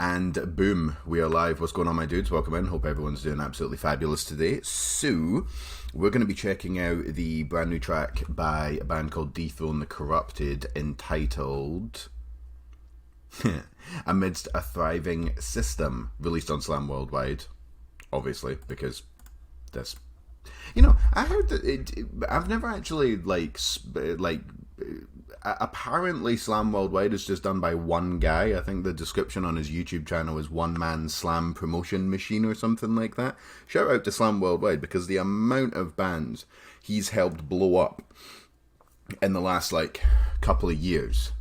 And boom, we are live. What's going on, my dudes? Welcome in. Hope everyone's doing absolutely fabulous today. So, we're going to be checking out the brand new track by a band called Dethrone, the Corrupted, entitled Amidst a Thriving System, released on Slam Worldwide, obviously, because this... You know, I heard that I've never actually, apparently Slam Worldwide is just done by one guy. I think the description on his YouTube channel is One Man Slam Promotion Machine or something like that. Shout out to Slam Worldwide, because the amount of bands he's helped blow up in the last, couple of years,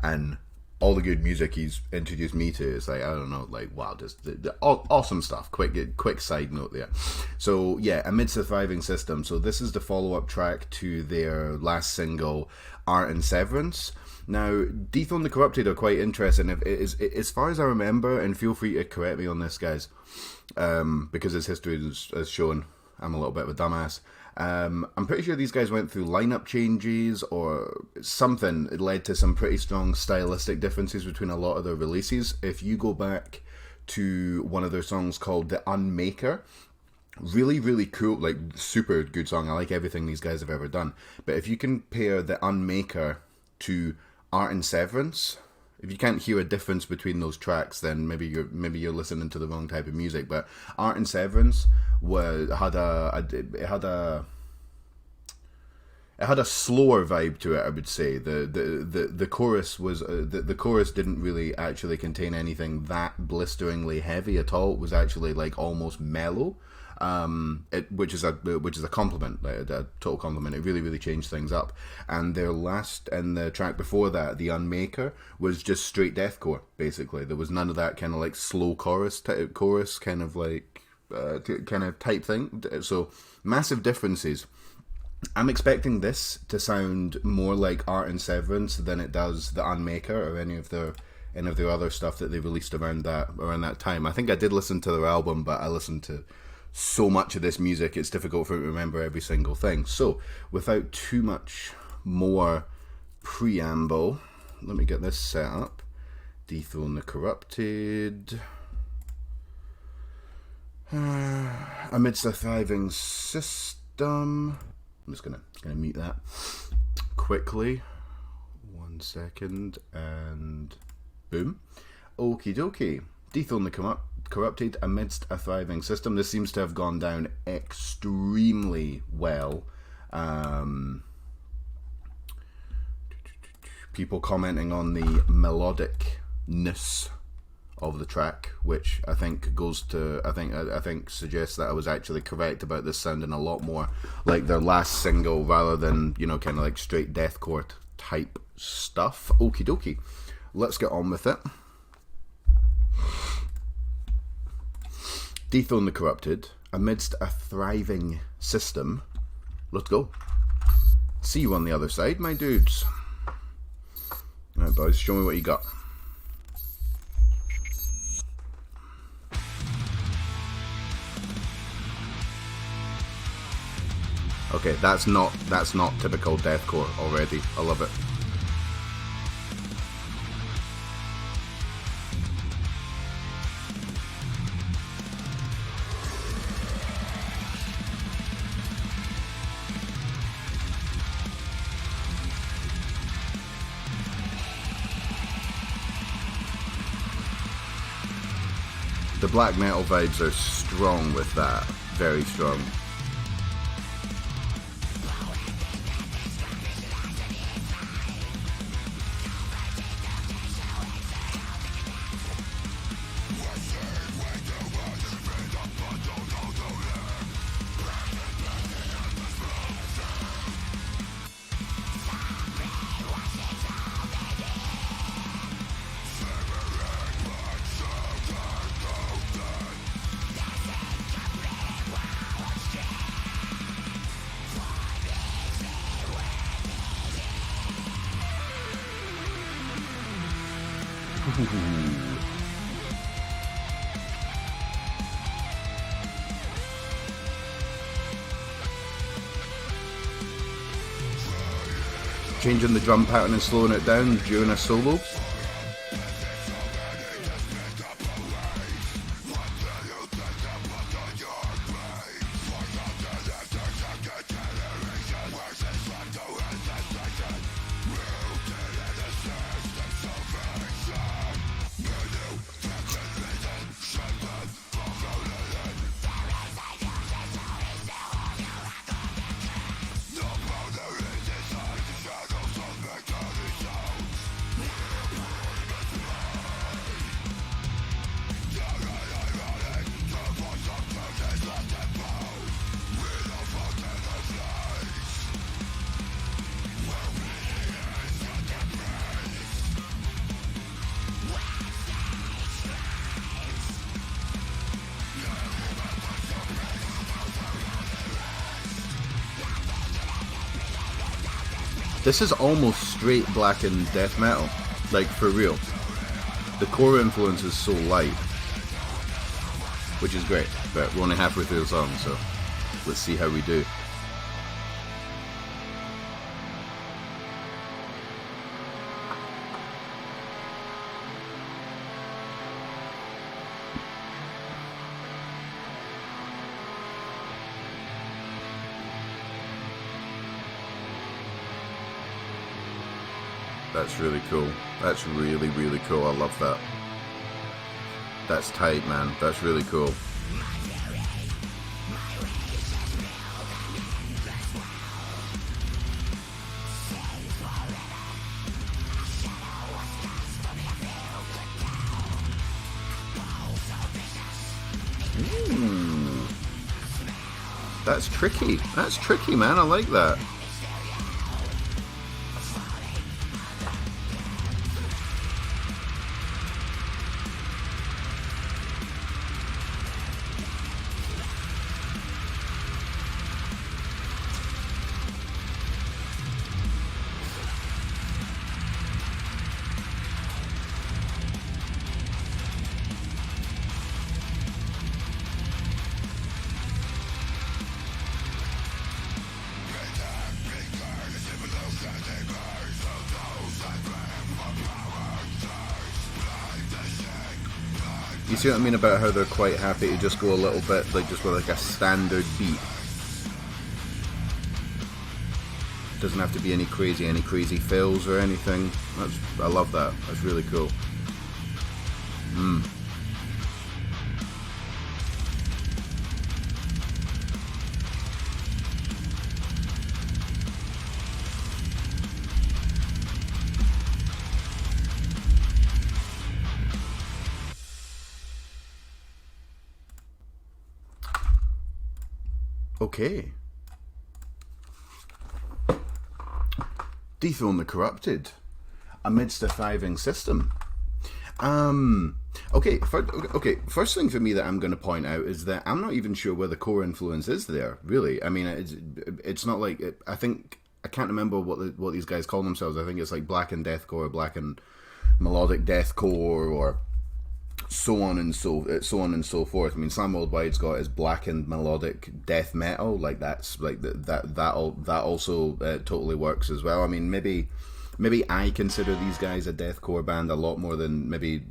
and all the good music he's introduced me to is wow, just awesome stuff. Quick side note there. So yeah, Amidst the Thriving System. So this is the follow-up track to their last single, Art and Severance. Now, Dethrone the Corrupted are quite interesting. As far as I remember, and feel free to correct me on this, guys, because as history has shown, I'm a little bit of a dumbass. I'm pretty sure these guys went through lineup changes or something. It led to some pretty strong stylistic differences between a lot of their releases. If you go back to one of their songs called The Unmaker, really, really cool, super good song. I like everything these guys have ever done. But if you compare The Unmaker to Art and Severance, if you can't hear a difference between those tracks, then maybe you're listening to the wrong type of music. But Art and Severance had a slower vibe to it, I would say. The chorus was the chorus didn't really actually contain anything that blisteringly heavy at all. It was actually almost mellow. Which is a compliment, a total compliment. It really, really changed things up. And the track before that, The Unmaker, was just straight deathcore. Basically, there was none of that kind of slow chorus kind of type thing. So massive differences. I'm expecting this to sound more like Art and Severance than it does The Unmaker or any of their other stuff that they released around that time. I think I did listen to their album, but I listened to so much of this music, it's difficult for me to remember every single thing. So, without too much more preamble, let me get this set up. Dethrone the Corrupted. Amidst a Thriving System. I'm just gonna mute that quickly. 1 second, and boom. Okie dokie. Dethrone the Corrupted, Amidst a Thriving System. This seems to have gone down extremely well. People commenting on the melodicness of the track, which I think suggests that I was actually correct about this sounding a lot more like their last single rather than, kind of straight deathcore type stuff. Okie dokie. Let's get on with it. Dethrone the Corrupted, Amidst a Thriving System. Let's go. See you on the other side, my dudes. Alright, boys, show me what you got. Okay, that's not typical deathcore already. I love it. The black metal vibes are strong with that. Very strong. Changing the drum pattern and slowing it down during a solo. This is almost straight Blackened death metal, like for real. The core influence is so light, which is great, but we're only halfway through the song, so let's see how we do. That's really cool. That's really, really cool. I love that. That's tight, man. That's really cool. Ooh. That's tricky. That's tricky, man. I like that. You see what I mean about how they're quite happy to just go a little bit, like just with like a standard beat. Doesn't have to be any crazy fills or anything. I love that. That's really cool. Okay. Dethrone the Corrupted. Amidst a thriving system. Okay, first thing for me that I'm going to point out is that I'm not even sure where the core influence is there, really. I mean, it's not like... I think... I can't remember what these guys call themselves. I think it's like Blackened Deathcore, Blackened Melodic Deathcore, or so on and so forth. I mean, Slam Worldwide's got his Blackened Melodic Death Metal, like that's like that also totally works as well. I mean, maybe I consider these guys a deathcore band a lot more than maybe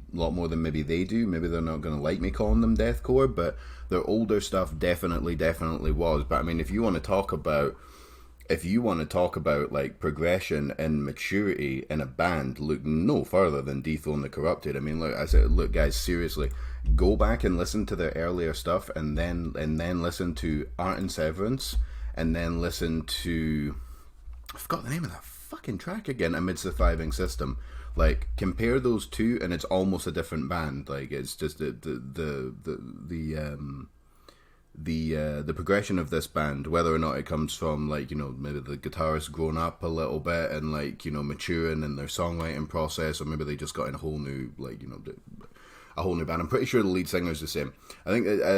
they do. Maybe they're not going to like me calling them deathcore, but their older stuff definitely was. But I mean, if you want to talk about like progression and maturity in a band, look no further than Dethrone the Corrupted. I mean, look, guys, seriously, go back and listen to their earlier stuff, and then listen to Art and Severance, and then listen to, I forgot the name of that fucking track again, Amidst the Thriving System. Like, compare those two, and it's almost a different band. Like, it's just the progression of this band, whether or not it comes from, like, you know, maybe the guitarist grown up a little bit and, like, you know, maturing in their songwriting process, or maybe they just got in a whole new, like, you know, a whole new band. I'm pretty sure the lead singer is the same. I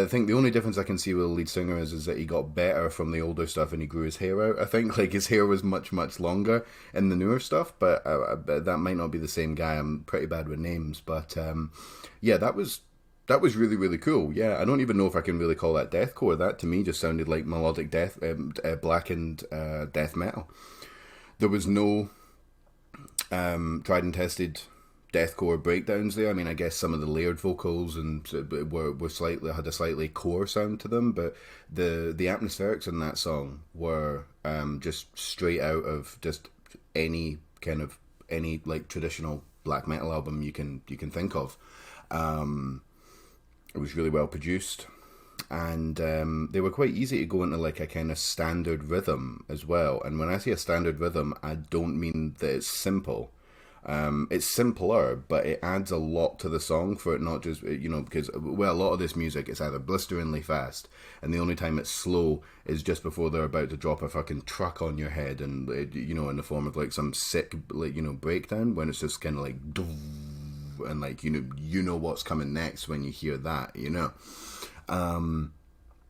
think the only difference I can see with the lead singer is that he got better from the older stuff and he grew his hair out. I think, like, his hair was much longer in the newer stuff, but that might not be the same guy. I'm pretty bad with names, but yeah, that was really cool. Yeah, I don't even know if I can really call that deathcore. That to me just sounded like melodic death, blackened death metal. There was no tried and tested deathcore breakdowns there. I mean, I guess some of the layered vocals and were had a slightly core sound to them, but the atmospherics in that song were just straight out of just any like traditional black metal album you can think of. It was really well produced, and they were quite easy to go into like a kind of standard rhythm as well. And when I say a standard rhythm, I don't mean that it's simple. It's simpler, but it adds a lot to the song for it not just, you know, because, well, a lot of this music is either blisteringly fast, and the only time it's slow is just before they're about to drop a fucking truck on your head, and, you know, in the form of like some sick, like, you know, breakdown, when it's just kind of like, and like, you know what's coming next when you hear that, you know.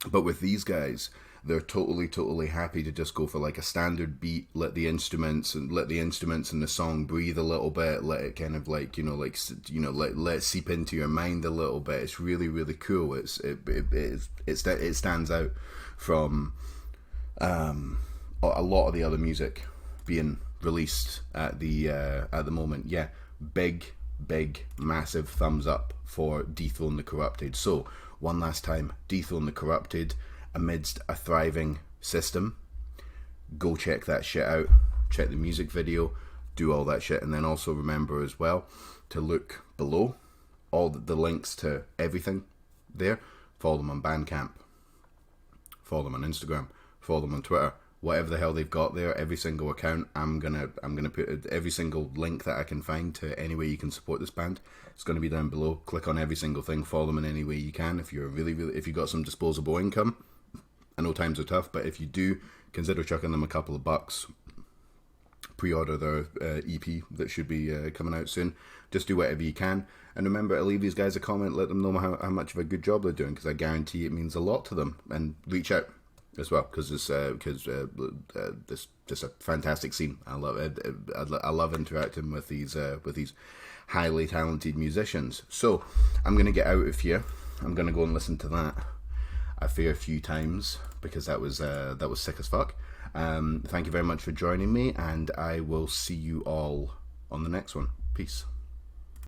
But with these guys, they're totally happy to just go for like a standard beat, let the instruments and the song breathe a little bit, let it kind of like, let it seep into your mind a little bit. It's really cool. It stands out from a lot of the other music being released at the moment. Yeah, big massive thumbs up for Dethrone the Corrupted. So one last time, Dethrone the Corrupted, Amidst a Thriving System. Go check that shit out, check the music video, do all that shit, and then also remember as well to look below all the links to everything there. Follow them on Bandcamp, follow them on Instagram, follow them on Twitter, whatever the hell they've got there. Every single account, I'm gonna put every single link that I can find to any way you can support this band. It's gonna be down below. Click on every single thing, follow them in any way you can. If you're if you got some disposable income, I know times are tough, but if you do, consider chucking them a couple of bucks. Pre-order their EP that should be coming out soon. Just do whatever you can, and remember to leave these guys a comment. Let them know how much of a good job they're doing, because I guarantee it means a lot to them. And reach out as well, because this just a fantastic scene. I love it. I love interacting with these highly talented musicians. So I'm gonna get out of here. I'm gonna go and listen to that a fair few times, because that was sick as fuck. Thank you very much for joining me, and I will see you all on the next one. Peace.